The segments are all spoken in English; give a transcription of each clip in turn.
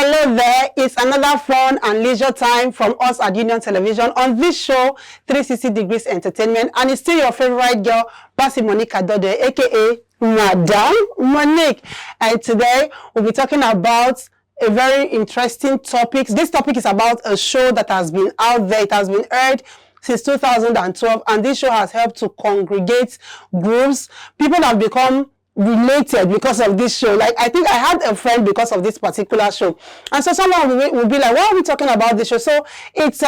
Hello there, it's another fun and leisure time from us at Union Television on this show, 360 Degrees Entertainment, and it's still your favorite girl, Basi Monica Dode, aka Madame Monique. And today we'll be talking about a very interesting topic. This topic is about a show that has been out there. It has been aired since 2012, and this show has helped to congregate groups. People have become related because of this show. Like, I think I had a friend because of this particular show, and so someone will be like, why are we talking about this show? So it's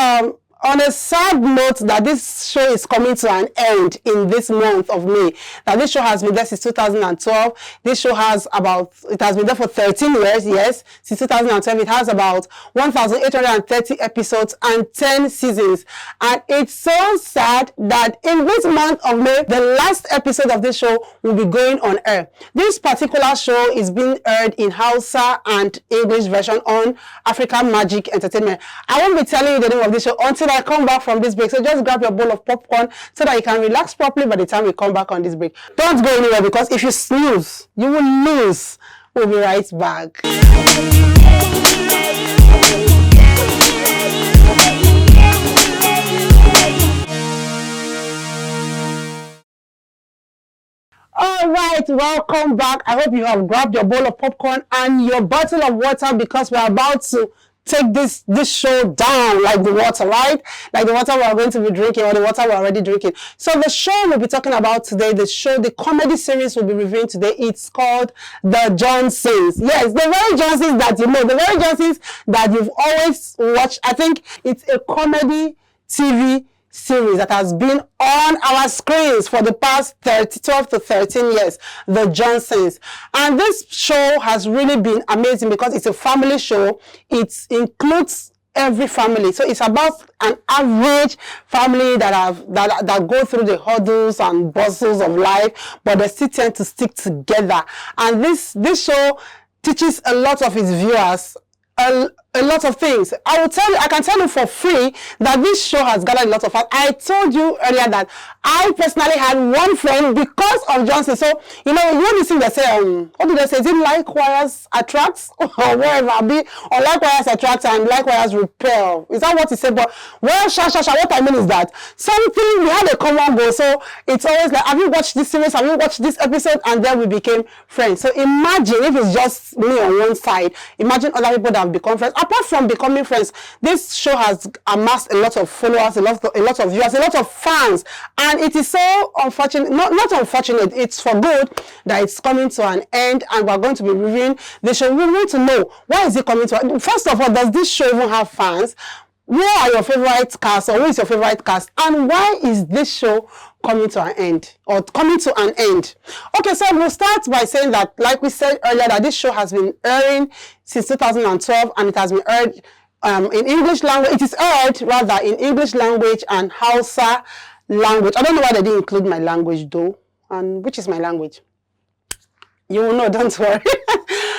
on a sad note that this show is coming to an end in this month of May. Now, this show has been there since 2012. This show has it has been there for 13 years, yes. Since 2012, it has about 1,830 episodes and 10 seasons. And it's so sad that in this month of May, the last episode of this show will be going on air. This particular show is being aired in Hausa and English version on African Magic Entertainment. I won't be telling you the name of this show until I come back from this break. So just grab your bowl of popcorn so that you can relax properly by the time we come back on this break. Don't go anywhere, because if you snooze, you will lose. We'll be right back. All right, welcome back. I hope you have grabbed your bowl of popcorn and your bottle of water, because we're about to take this show down like the water, right? Like the water we're going to be drinking, or the water we're already drinking. So the show we'll be talking about today, the comedy series we'll be reviewing today, it's called The Johnsons. Yes, the very Johnsons that you know, the very Johnsons that you've always watched. I think it's a comedy TV series that has been on our screens for the past 12 to 13 years, The Johnsons. And this show has really been amazing because it's a family show. It includes every family. So it's about an average family that go through the hurdles and bustles of life, but they still tend to stick together. And this show teaches a lot of its viewers a lot of things. I can tell you for free that this show has gathered a lot of fans. I told you earlier that I personally had one friend because of Johnson. So, you know, when you see they say, what do they say? Is it likewise attracts or whatever? Or likewise attracts and likewise repel? Is that what he said? But, well, what I mean is that we had a common goal. So it's always like, have you watched this series? Have you watched this episode? And then we became friends. So imagine if it's just me on one side. Imagine other people that have become friends. Apart from becoming friends, this show has amassed a lot of followers, a lot of viewers, a lot of fans, and it is so unfortunate, not unfortunate, it's for good that it's coming to an end, and we're going to be reviewing the show. We want to know, why is it coming to an end? First of all, does this show even have fans? Where are your favorite cast, or who is your favorite cast, and why is this show coming to an end, or coming to an end? Okay, so we'll start by saying that, like we said earlier, that this show has been airing since 2012, and it has been aired in English language. It is aired rather in English language and Hausa language. I don't know why they didn't include my language though. And which is my language? You will know, don't worry.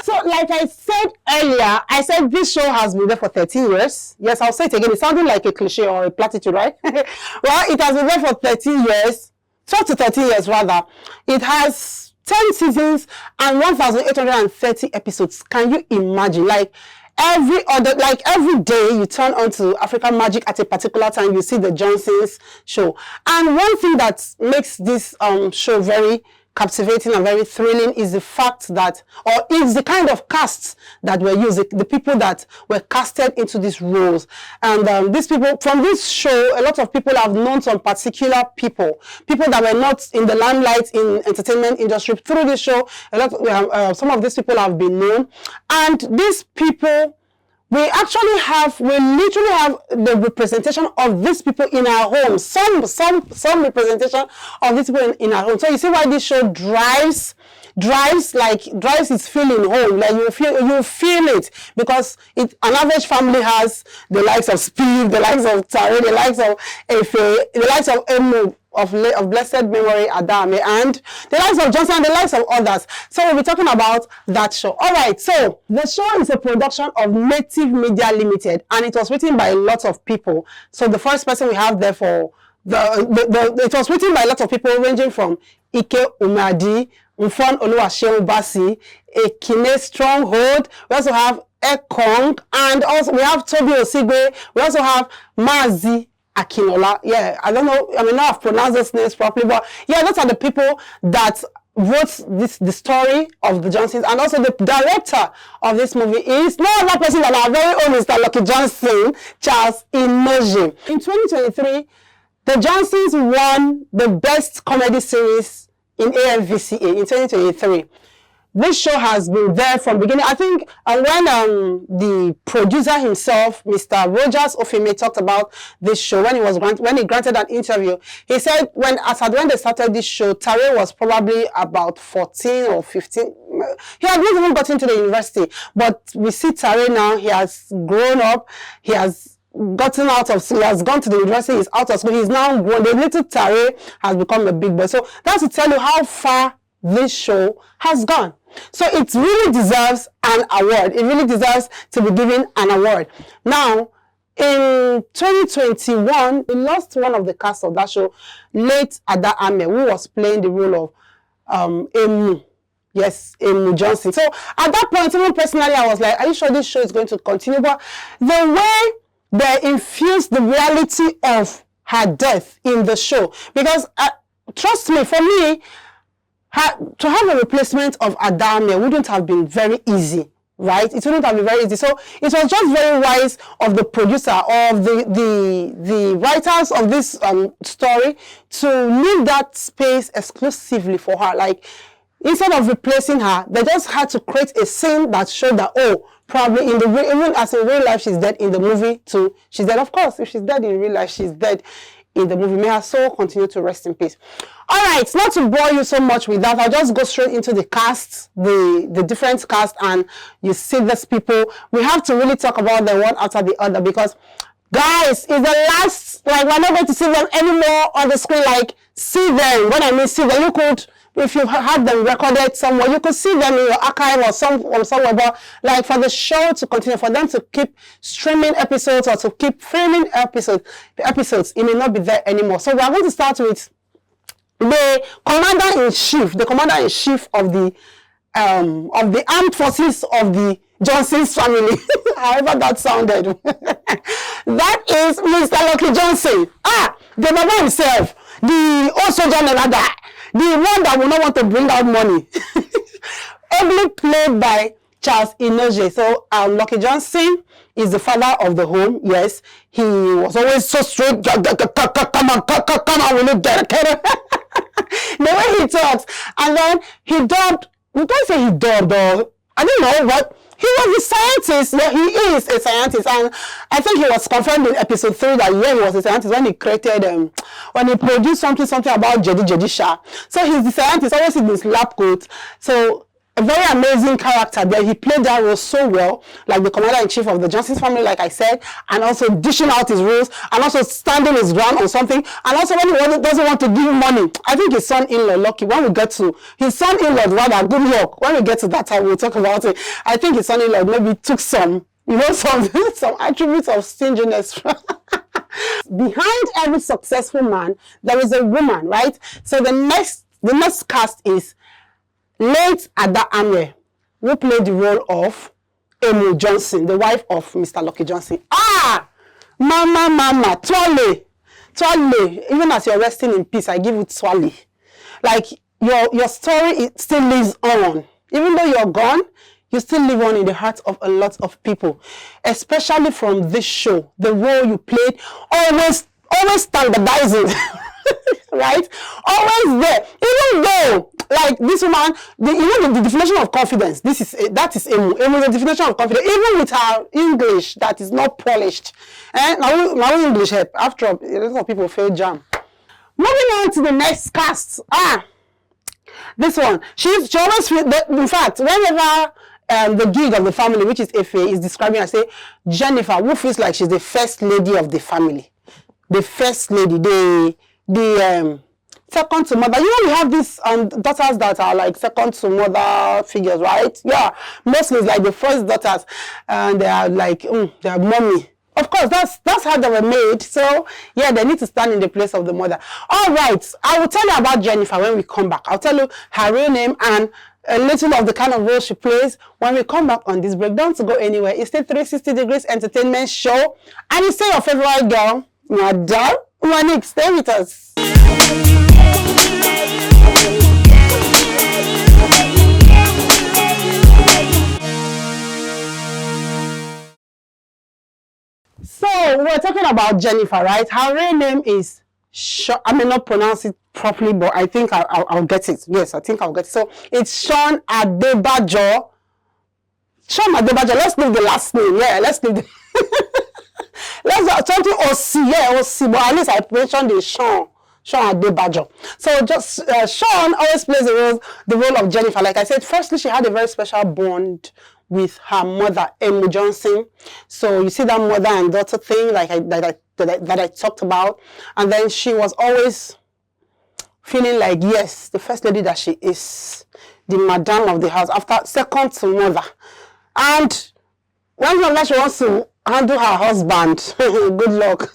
So, like I said earlier, I said this show has been there for 13 years. Yes, I'll say it again. It's sounding like a cliche or a platitude, right? Well, it has been there for 13 years, 12 to 13 years rather. It has 10 seasons and 1,830 episodes. Can you imagine? Like every day you turn on to African Magic at a particular time, you see the Johnsons show. And one thing that makes this show very captivating and very thrilling is the fact that, or it's the kind of casts that were used, the people that were casted into these roles. And these people, from this show, a lot of people have known some particular people that were not in the limelight in entertainment industry. Through this show, some of these people have been known. And these people, we literally have the representation of these people in our homes. Some representation of these people in our home. So you see why this show drives its feeling home. Like you feel it, because an average family has the likes of Speed, the likes of Tare, the likes of Efe, the likes of Emu, of blessed memory, Adame, and the likes of Johnson and the likes of others. So we'll be talking about that show. All right, so the show is a production of Native Media Limited, and it was written by a lot of people. So the first person we have there for it was written by a lot of people, ranging from Ike Umadi, Mfon Oluwaseun Basi, Ekine Stronghold. We also have Ekong, and also we have Tobi Osigwe. We also have Mazi Akinola. Yeah, I don't know, I mean, not have pronounced those names properly, but yeah, those are the people that wrote the story of the Johnsons, and also the director of this movie is no other person than our very own Mr. Lucky Johnson, Charles Inoje. In 2023, the Johnsons won the best comedy series in AMVCA in 2023. This show has been there from beginning. I think when the producer himself, Mr. Rogers Ofime, talked about this show when he granted an interview, he said when they started this show, Tare was probably about 14 or 15. He had not even gotten to the university, but we see Tare now. He has grown up. He has gotten out of school, he has gone to the university, he's out of school, he's now grown. The little Tare has become a big boy. So that's to tell you how far this show has gone. So it really deserves an award. It really deserves to be given an award. Now, in 2021, we lost one of the cast of that show, late Ada Ame, who was playing the role of Emu. Yes, Emu Johnson. So at that point, even personally, I was like, are you sure this show is going to continue? But the way they infused the reality of her death in the show, because trust me, for me, to have a replacement of Adame wouldn't have been very easy, right? It wouldn't have been very easy. So it was just very wise of the producer, of the writers of this story to leave that space exclusively for her. Like, instead of replacing her, they just had to create a scene that showed that, oh, probably even as in real life she's dead, in the movie too, she's dead. Of course, if she's dead in real life, she's dead in the movie. May her soul continue to rest in peace. All right, not to bore you so much with that, I'll just go straight into the cast, the different cast, and you see these people. We have to really talk about them one after the other, because guys, it's the last, like, we're not going to see them anymore on the screen. Like, see them. When I mean see them, you could, if you had them recorded somewhere, you could see them in your archive or somewhere, but like for the show to continue, for them to keep streaming episodes or to keep filming episodes, it may not be there anymore. So we are going to start with the commander-in-chief of the armed forces of the Johnson's family, however that sounded. That is Mr. Lucky Johnson. The Baba himself, the old soldier never die, the one that will not want to bring out money. Ably played by Charles Inoje. So Lucky Johnson is the father of the home. Yes, he was always so straight. Come on, we look there. The way he talks, and then he dubbed. We don't say he dubbed, or I don't know, but he was a scientist. Yeah, he is a scientist, and I think he was confirmed in episode 3 that yeah, he was a scientist when he created when he produced something about Jedi Shah. So he's the scientist, always in his lab coat. So a very amazing character there. He played that role so well, like the commander-in-chief of the Johnson's family, like I said, and also dishing out his rules, and also standing his ground on something, and also when he doesn't want to give money. I think his son-in-law, Lucky, when we get to his son-in-law, rather, good luck, when we get to that time, we'll talk about it. I think his son-in-law maybe took some, some attributes of stinginess. Behind every successful man, there is a woman, right? So the next cast is late Ada Ame, who played the role of Emu Johnson, the wife of Mr. Lucky Johnson. Mama, Twale. Even as you're resting in peace, I give you Twale. Like, your story, it still lives on. Even though you're gone, you still live on in the hearts of a lot of people. Especially from this show, the role you played, always standardizing. Right? Always there. Even though, like this woman, the definition of confidence, that is Emu. Emu is the definition of confidence. Even with her English that is not polished. Now English help. After all, a lot of people fail jam. Moving on to the next cast. This one. She always feels, in fact, whenever the gig of the family, which is Efe, is describing, I say, Jennifer, who feels like she's the first lady of the family. The first lady, the second to mother. You know, we have these daughters that are like second to mother figures, right? Yeah, mostly it's like the first daughters, and they are like, they are mommy. Of course, that's how they were made. So yeah, they need to stand in the place of the mother. All right, I will tell you about Jennifer when we come back. I'll tell you her real name and a little of the kind of role she plays. When we come back on this break, don't go anywhere. It's the 360 Degrees Entertainment Show. And it's still your favorite girl, Madam Monique. Stay with us. So we're talking about Jennifer, right? Her real name is Sean. I may not pronounce it properly, but I think I'll get it. Yes, I think I'll get it. So it's Sean Adebajo. Sean Adebajo. Let's leave the last name. Yeah, let's leave the let's something Osi. Yeah, Osi. But at least I mentioned the Sean Adebajo. So just Sean always plays the role of Jennifer. Like I said, firstly, she had a very special bond with her mother, Emu Johnson. So you see that mother and daughter thing that I talked about. And then she was always feeling like, yes, the first lady that she is, the madam of the house, after second to mother. And when she wants to handle her husband, good luck.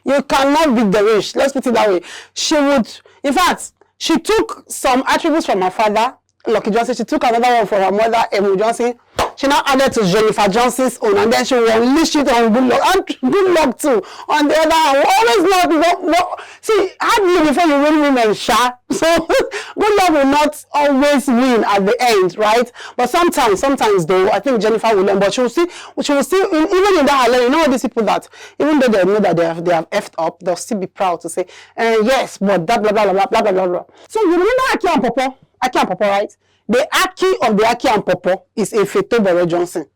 You cannot beat the rich. Let's put it that way. She would, in fact, she took some attributes from her father, Lucky Johnson. She took another one from her mother, Emu Johnson. She now added to Jennifer Johnson's own, and then she will unleash it on good luck, and good luck too. On the other hand, always not. See, have you before you win women, Sha. So good luck will not always win at the end, right? But sometimes though, I think Jennifer will learn. But she will still, even in that learning, you know, these people that even though they know that they have effed up, they'll still be proud to say, yes, but that blah blah blah blah blah blah blah. So you remember Aki and Popo, right? The Aki of the Aki and Popo is Efetobere Johnson.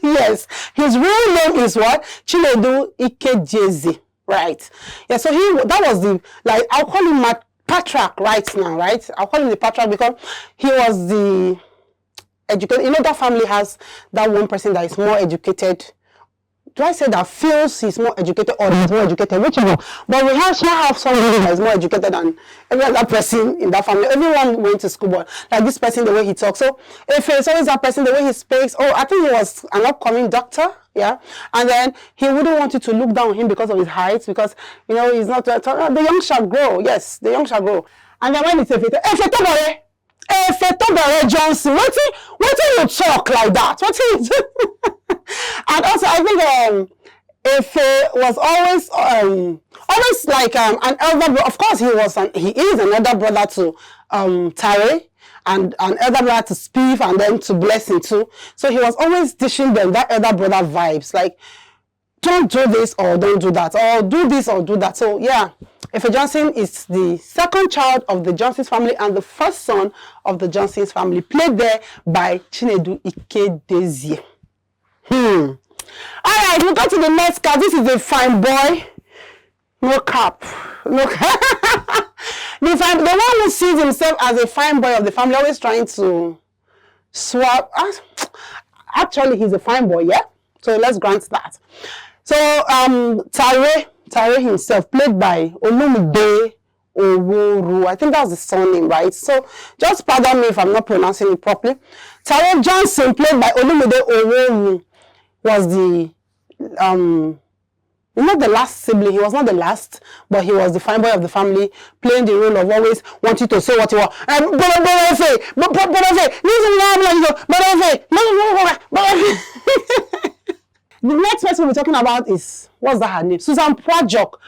Yes, his real name is what? Chinedu Ikejeze, right? Yeah, so that was the, like, I'll call him my patriarch right now, right? I'll call him the patriarch because he was the educated. You know, that family has that one person that is more educated. Do I say that feels he's more educated or he's more educated? Whichever. But we have someone that is more educated than every other person in that family. Everyone went to school, but like this person, the way he talks. So if it's always that person, the way he speaks. Oh, I think he was an upcoming doctor. Yeah. And then he wouldn't want you to look down on him because of his height, because, you know, he's not, the young shall grow. Yes, the young shall grow. And then when it's Efetobere Johnson, what do you talk like that? What do you do? And also, I think Efe was always like an elder brother. Of course, he is an elder brother to Tare, and an elder brother to Spiff, and then to Blessing too. So he was always dishing them that elder brother vibes, like, don't do this or don't do that, or do this or do that. So yeah, Efe Johnson is the second child of the Johnsons family and the first son of the Johnsons family, played there by Chinedu Ikejeze. All right, we go to the next card. This is a fine boy. No cap. No cap. The one who sees himself as a fine boy of the family, always trying to swap. Actually, he's a fine boy, yeah? So let's grant that. So, Tare himself, played by Olumide Oworu. I think that's the surname, right? So just pardon me if I'm not pronouncing it properly. Tare Johnson, played by Olumide Oworu, was the not the last sibling. He was not the last, but he was the fine boy of the family, playing the role of always wanting to say what you want. The next person we're talking about is, what's that her name? Susan Pwajok,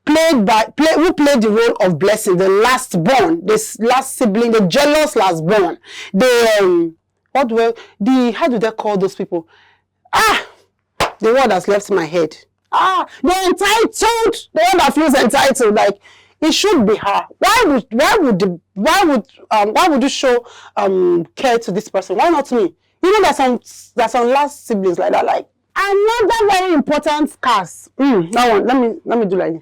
who played the role of Blessing, the last born, this last sibling, the jealous last born. How do they call those people? The word has left my head. The entitled, the one that feels entitled, like it should be her. Why would you show care to this person? Why not me? You know, there's some last siblings like that. Like, another very important cast. That one. Let me do like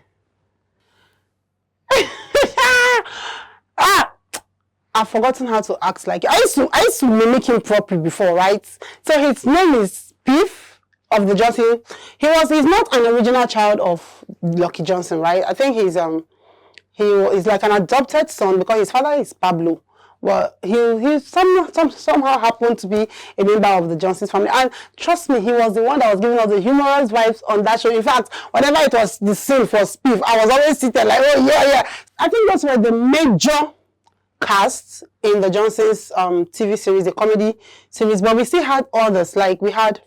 I've forgotten how to act like it. I used to mimic him properly before, right? So his name is Spiff of the Johnson. He's not an original child of Lucky Johnson, right? I think he's like an adopted son because his father is Pablo. But he somehow happened to be a member of the Johnsons family. And trust me, he was the one that was giving us the humorous vibes on that show. In fact, whenever it was the scene for Spiff, I was always sitting like, oh, yeah. I think those were the major cast in the Johnson's TV series, the comedy series, but we still had others. Like we had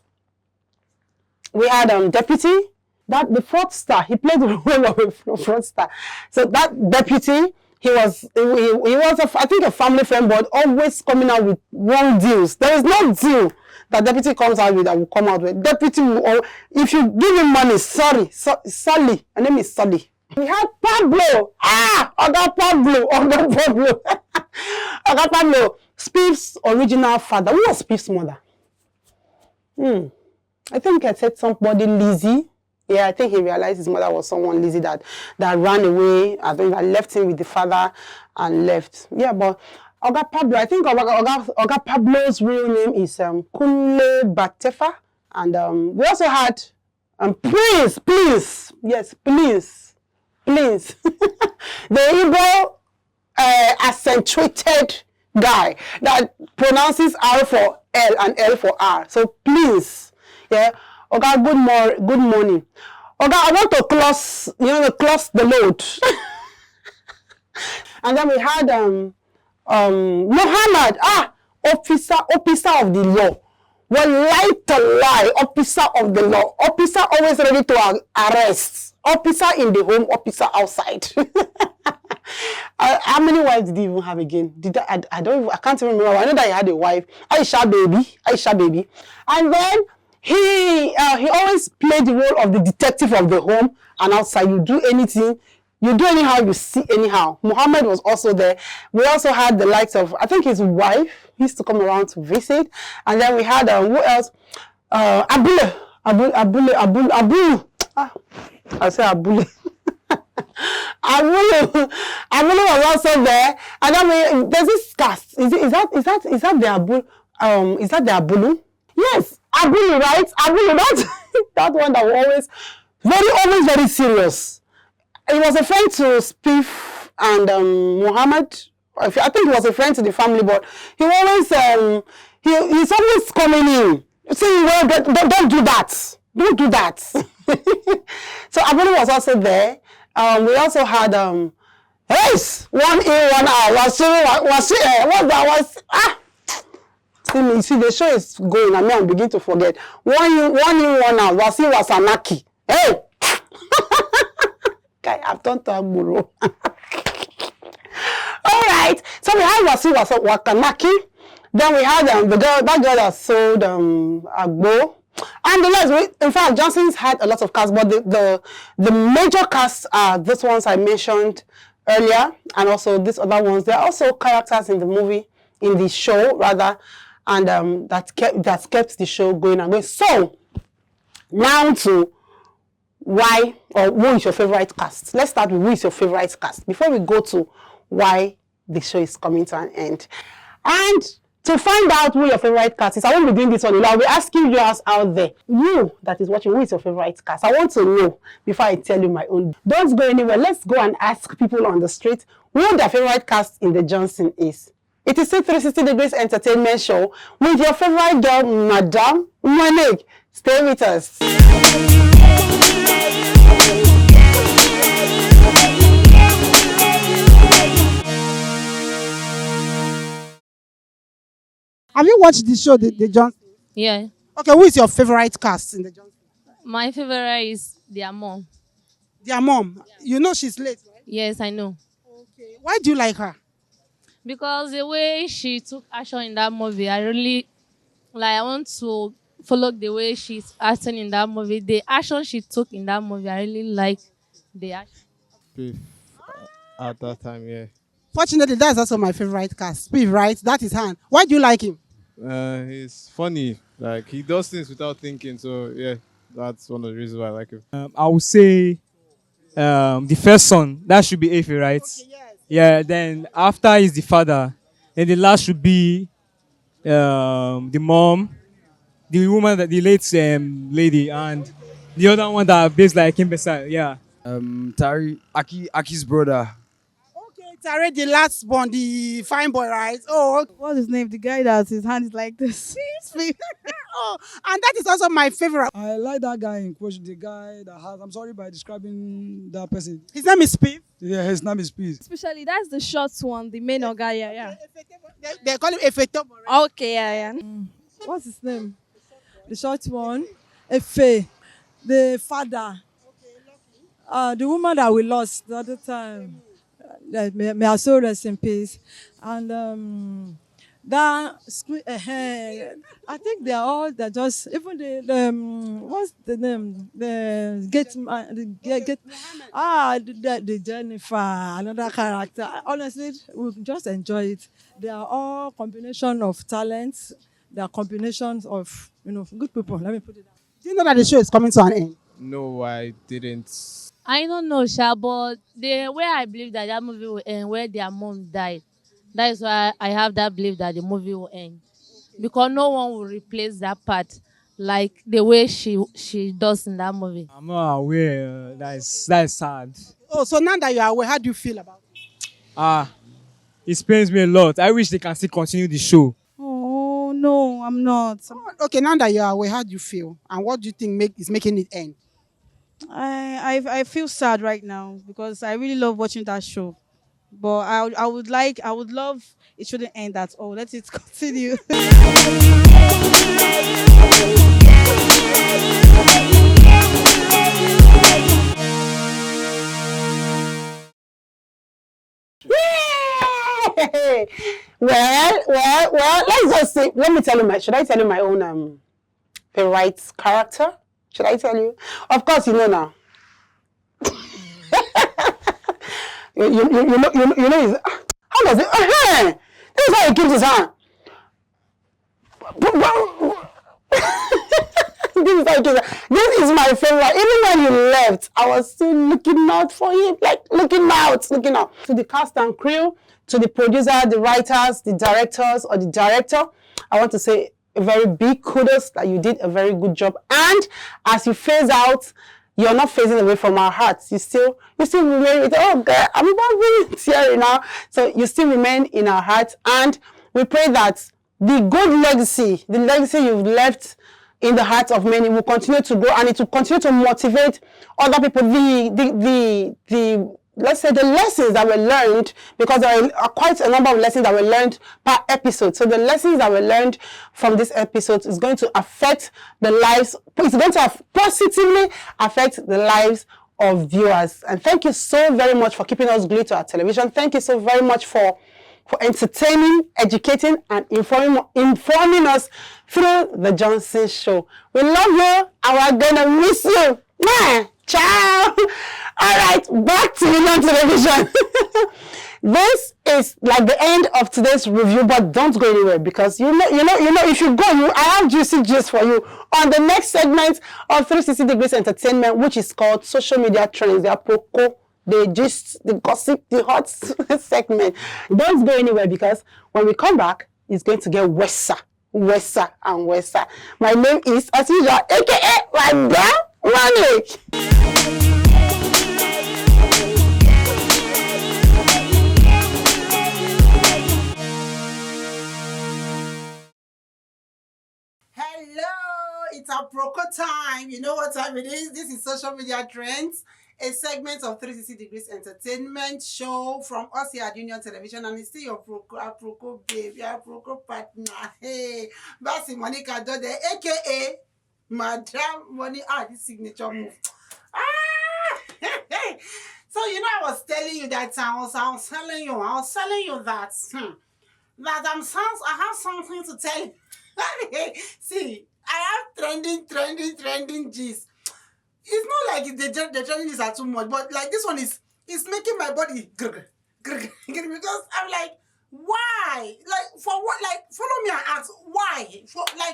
Deputy, that the fraudster. He played the role of a fraudster. So that Deputy, he was I think a family friend, but always coming out with wrong deals. There is no deal that Deputy comes out with that will come out with. Deputy will, or if you give him money, Sully. Her name is Sully. We had Pablo. Oga Pablo. Oga Pablo, Spiff's original father. Who was Spiff's mother? I think I said somebody Lizzie. Yeah, I think he realized his mother was someone Lizzie that ran away. I think I left him with the father and left. Yeah, but Oga Pablo, I think Oga Pablo's real name is Kunle Batefa. And we also had Please. Yes, please. The Igbo accentuated guy that pronounces R for L and L for R. So please. Yeah. Oga, good morning. Oga, I want to close the load. And then we had Muhammad, officer of the law. Well, lie, officer of the law. Officer always ready to arrest. Officer in the home, officer outside. How many wives did he even have again? I can't even remember. I know that he had a wife, Aisha baby. And then he always played the role of the detective of the home and outside. You do anything, you do anyhow, you see anyhow. Muhammad was also there. We also had the likes of, I think his wife used to come around to visit. And then we had, who else? Abule. I say Abule. Abule was also there. And then there's this cast. Is that the Abule? Is that the Abulu? Yes, Abulu, right? Abulu, that one that was always very serious. He was a friend to Spiff and Muhammad. I think he was a friend to the family, but he always he's always coming in. Saying, well, don't do that. Don't do that. So Abulu was also there. We also had Ace, 1 in, 1 out. See, the show is going. I mean, I'm beginning to forget. 1 in, 1 out. Wasi Wasanaki. Hey! Okay, I've done to Agboro. Alright. So we had Wasi Wakanaki. Then we had that girl that sold Agbo. And the rest, in fact, Johnson's had a lot of casts, but the major casts are these ones I mentioned earlier, and also these other ones. There are also characters in the movie, in the show rather, and that kept the show going and going. So now to why or who is your favorite cast. Let's start with who is your favorite cast before we go to why the show is coming to an end. And to find out who your favorite cast is, I won't be doing this one. I'll be asking you out there, you that is watching, who is your favorite cast? I want to know before I tell you my own. Don't go anywhere. Let's go and ask people on the street who their favorite cast in the Johnson is. It is a 360 degrees entertainment show with your favorite girl, Madame Monique. Stay with us. Have you watched the show, the Johnson? Yeah. Okay, who is your favorite cast in the Johnson? My favorite is their mom. Their mom. Yeah. You know she's late, right? Yes, I know. Okay. Why do you like her? Because the way she took action in that movie, I really I want to follow the way she's acting in that movie. The action she took in that movie, I really like the action. Beef at that time, yeah. Fortunately, that's also my favorite cast. Spiff, right? That is Han. Why do you like him? He's funny. Like, he does things without thinking. So, yeah, that's one of the reasons why I like him. I would say the first son. That should be Efe, right? Okay, yes. Yeah, then after is the father. Then the last should be the mom, the woman, the late lady, and the other one that based like him beside. Yeah. Tari, Aki's brother. Okay, Tari, the last one, the fine boy, right? Oh, okay. What's his name? The guy that his hand is like this. Oh, Oh, and that is also my favorite. I like that guy in question, the guy that has. I'm sorry by describing that person. His name is Spiv. Yeah, his name is Peace. Especially that's the short one, the main guy. Yeah. They call him Efetobo. Okay, yeah. What's his name? The short one. Efe. The father. The woman that we lost the other time. May her soul rest in peace. And I think they're just even the what's the name, the the Jennifer, another character. Honestly, we just enjoy it. They are all combination of talents. They are combinations of good people. Let me put it down. Do you know that the show is coming to an end? No, I didn't. I don't know, Sha, but the way I believe that movie will end, where their mom died, that is why I have that belief that the movie will end. Because no one will replace that part like the way she does in that movie. I'm not aware. That is sad. Oh, so now that you are aware, how do you feel about it? It pains me a lot. I wish they can still continue the show. Oh no, I'm not. Okay, now that you are aware, how do you feel? And what do you think is making it end? I feel sad right now because I really love watching that show. But I would love it shouldn't end at all. Let it continue. Yay! Well, let's just see. Should I tell you my own favorite character? Should I tell you? Of course, you know now. you know how does it? This is how he keeps his hand. This is my favorite. Even when he left, I was still looking out for him, like looking out. To the cast and crew, to the producer, the writers, the directors, or the director, I want to say a very big kudos that you did a very good job. And as you phase out, you're not phasing away from our hearts. You still remain with, oh God, I'm about being teary now. So you still remain in our hearts. And we pray that the good legacy, the legacy you've left in the hearts of many will continue to grow, and it will continue to motivate other people. Let's say the lessons that were learned, because there are quite a number of lessons that were learned per episode. So the lessons that were learned from this episode is going to affect the lives, it's going to positively affect the lives of viewers. And thank you so very much for keeping us glued to our television. Thank you so very much for entertaining, educating, and informing us through the Johnson Show. We love you, and we're gonna miss you. Ciao. All right, back to Union Television. This is like the end of today's review, but don't go anywhere, because you know, if you go, I have juicy gist for you on the next segment of 360 Degrees Entertainment, which is called Social Media Trends. They are Poco, the gist, the gossip, the hot segment. Don't go anywhere, because when we come back, it's going to get worse and worse. My name is, as usual, aka Madam Money. Hello, it's our Proco time. You know what time it is? This is Social Media Trends, a segment of 360 Degrees Entertainment show from us here at Union Television, and it's still your Proco babe, your Proco partner. Hey, Basi Monica Dode, aka Madam Money. This signature move. So you know, I was telling you that I was telling you that I have something to tell you. See, I have trending gist. It's not like the trending is too much, but like this one is making my body because I'm like, why? Like for what? Like follow me and ask why?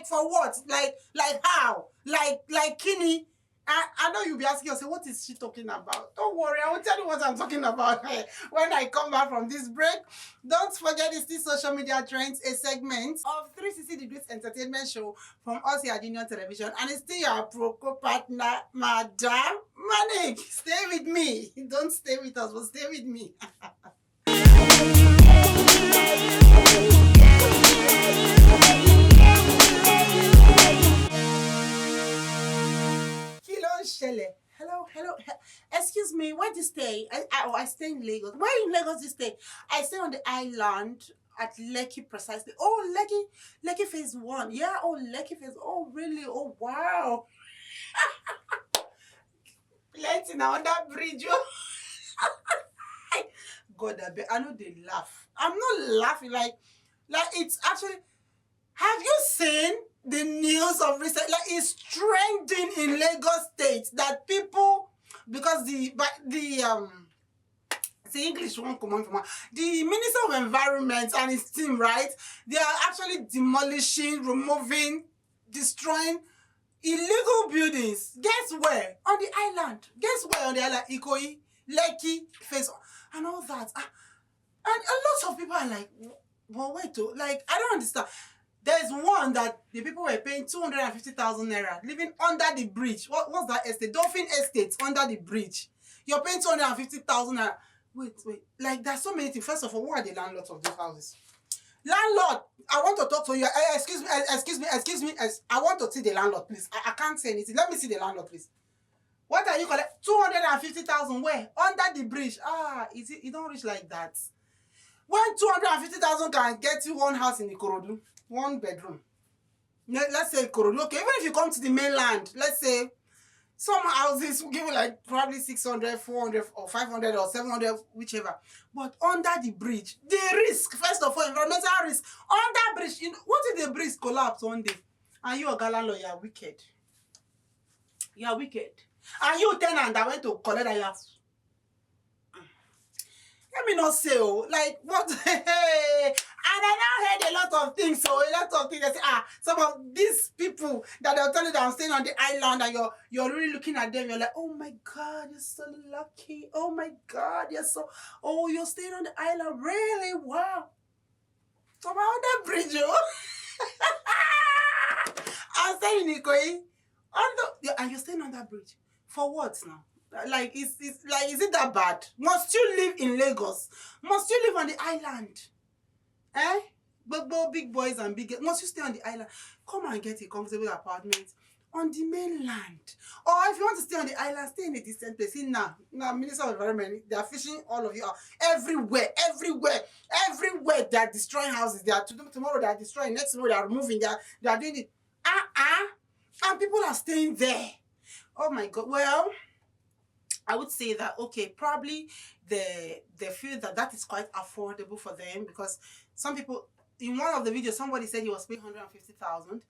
For what? Like how? Like Kinney. I know you'll be asking yourself, what is she talking about? Don't worry, I will tell you what I'm talking about when I come back from this break. Don't forget, it's this Social Media Trends, a segment of 360 Degrees Entertainment show from us here at Union Television. And it's still your Proco partner, Madam Manik. Stay with me. Don't stay with us, but stay with me. Hello, hello. Excuse me, where do you stay? I stay in Lagos. Where in Lagos do you stay? I stay on the island at Lekki precisely. Oh, Lekki phase 1. Yeah, oh, Lekki phase. Oh, really? Oh, wow. Plenty now on that bridge. Oh. God, I know they laugh. I'm not laughing like it's actually. Have you seen the news of recent? Like it's trending in Lagos State that people because the English won't come on from the Minister of Environment and his team, right? They are actually demolishing, removing, destroying illegal buildings. Guess where? On the island. Guess where on the island? Ikoyi, Lekki, Face, and all that. And a lot of people are like, well, wait, like, I don't understand. There's one that the people were paying 250,000 naira living under the bridge. What's that estate? Dolphin Estate under the bridge. You're paying 250,000 naira. Wait. Like, there's so many things. First of all, who are the landlords of these houses? Landlord, I want to talk to you. Excuse me. I want to see the landlord, please. I can't say anything. Let me see the landlord, please. What are you calling? 250,000 where? Under the bridge. It don't reach like that. When 250,000 can get you one house in Ikorodu, 1 bedroom. Let's say Ikorodu. Okay, even if you come to the mainland, let's say some houses will give you like probably 600, 400, or 500, or 700, whichever. But under the bridge, the risk, first of all, environmental risk. Under bridge, what if the bridge collapse one day? And you, a landlord, you are wicked. You are wicked. And you tenant that went to collect that you have. Let me not say, like, what? And I now heard a lot of things, they say, some of these people that they'll tell you that I'm staying on the island and you're really looking at them, you're like, oh my God, you're so lucky. Oh my God, you're staying on the island, really? Wow. So I'm on that bridge, I'm staying in Ikoyi. And you're staying on that bridge. For what now? Like, is it that bad? Must you live in Lagos? Must you live on the island? Big boys and big girls. Must you stay on the island? Come and get a comfortable apartment on the mainland. Or if you want to stay on the island, stay in a distant place. See now, Minister of Environment, they are fishing all of you out. Everywhere. They are destroying houses. Tomorrow they are destroying. Next tomorrow they are removing. They are doing it. And people are staying there. Oh my God. Well, I would say that, okay, probably they feel that is quite affordable for them, because some people, in one of the videos, somebody said he was paying 150,000.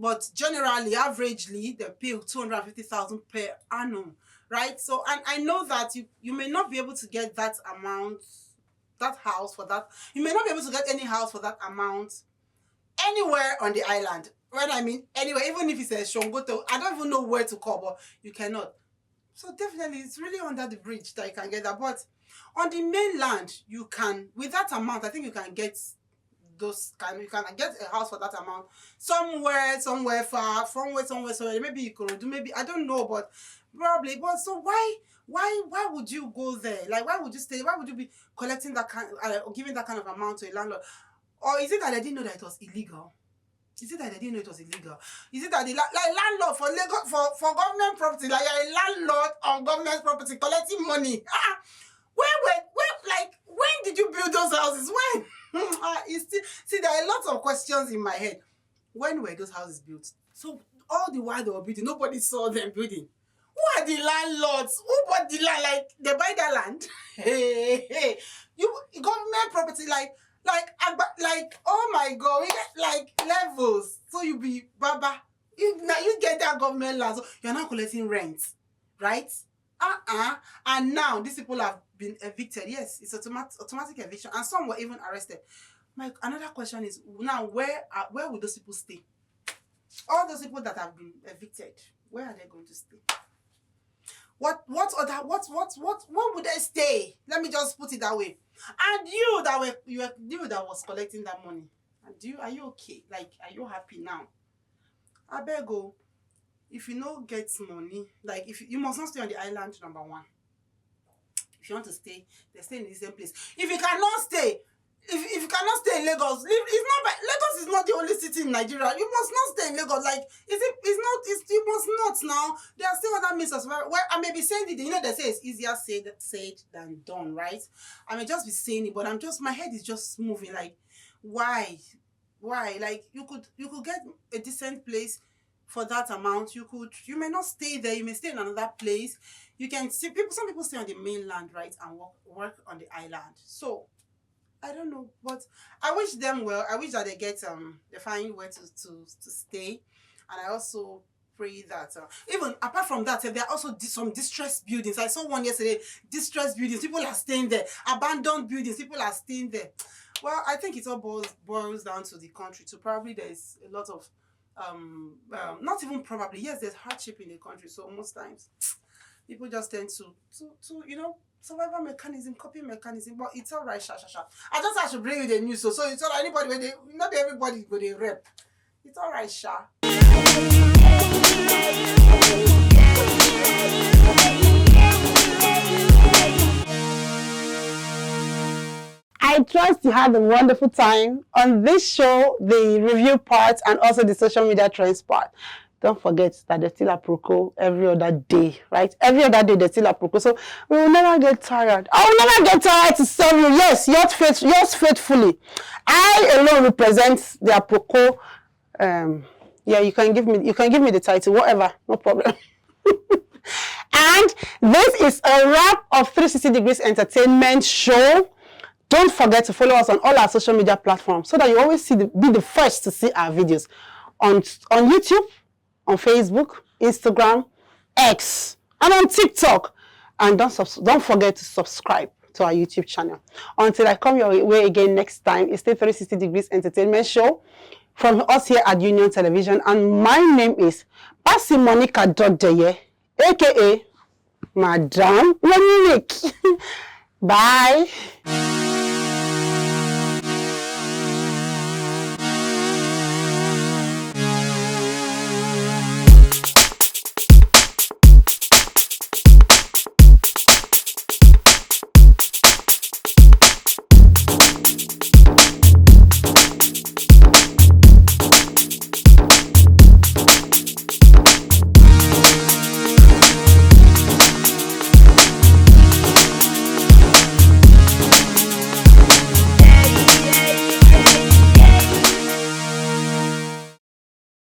But generally, averagely, they pay 250,000 per annum, right? So, and I know that you may not be able to get that amount, that house for that. You may not be able to get any house for that amount anywhere on the island. When I mean anywhere, even if it's a Shongoto, I don't even know where to call, but you cannot. So definitely, it's really under the bridge that you can get that. But on the mainland, you can, with that amount, I think you can get you can get a house for that amount somewhere far, somewhere. Maybe you could do, maybe, I don't know, but probably. But so why would you go there? Like, why would you stay? Why would you be collecting that kind, giving that kind of amount to a landlord? Or is it that they didn't know that it was illegal? Is it that they didn't know it was illegal? Is it that landlord for Lagos, for government property, like you're a landlord on government property collecting money? When did you build those houses? When? See, there are a lot of questions in my head. When were those houses built? So all the while they were building, nobody saw them building. Who are the landlords? Who bought the land? Like, they buy that land? Hey. You government property, like, oh my God, we get like levels. So you be baba. You get that government land, so you're not collecting rent, right? And now these people have been evicted. Yes, it's automatic eviction, and some were even arrested. Another question is now, where would those people stay? All those people that have been evicted, where are they going to stay? What would they stay? Let me just put it that way. And you that was collecting that money, and are you okay? Like, are you happy now? I beg you, if you no get money, like, if you must not stay on the island, number one. If you want to stay, they stay in the same place. If you cannot stay, if you cannot stay in Lagos, leave. It's not Lagos is not the only city in Nigeria. You must not stay in Lagos. Like you must not now. There are still other means as well. Well, I may be saying it, they say it's easier said than done, right? I may just be saying it, but my head is just moving like, why? Like you could get a decent place for that amount. You may not stay there, you may stay in another place. You can see some people stay on the mainland, right, and work on the island. So I don't know, but I wish them well. I wish that they find where to stay. And I also pray that even apart from that, there are also some distressed buildings. I saw one yesterday, distressed buildings. People are staying there. Abandoned buildings. People are staying there. Well, I think it all boils down to the country too. Probably there's a lot of not even probably, yes, there's hardship in the country. So most times people just tend to survival mechanism, coping mechanism, but it's all right, sha. I just have to bring you the news, so it's all right. Anybody, not everybody go they rep. It's all right, sha. I trust you had a wonderful time on this show, the review part and also the social media trends part. Don't forget that there's still aproko every other day, right? Every other day there's still aproko. So we will never get tired. I will never get tired to serve you. Yes, yours faithfully. I alone represent the aproko. Yeah, you can give me the title, whatever, no problem. And this is a wrap of 360 Degrees Entertainment Show. Don't forget to follow us on all our social media platforms so that you always be the first to see our videos on YouTube, on Facebook, Instagram, X, and on TikTok. And don't forget to subscribe to our YouTube channel. Until I come your way again next time, it's the 360 Degrees Entertainment Show from us here at Union Television. And my name is Pasi Monica Dodeye, aka Madame Monique. Bye.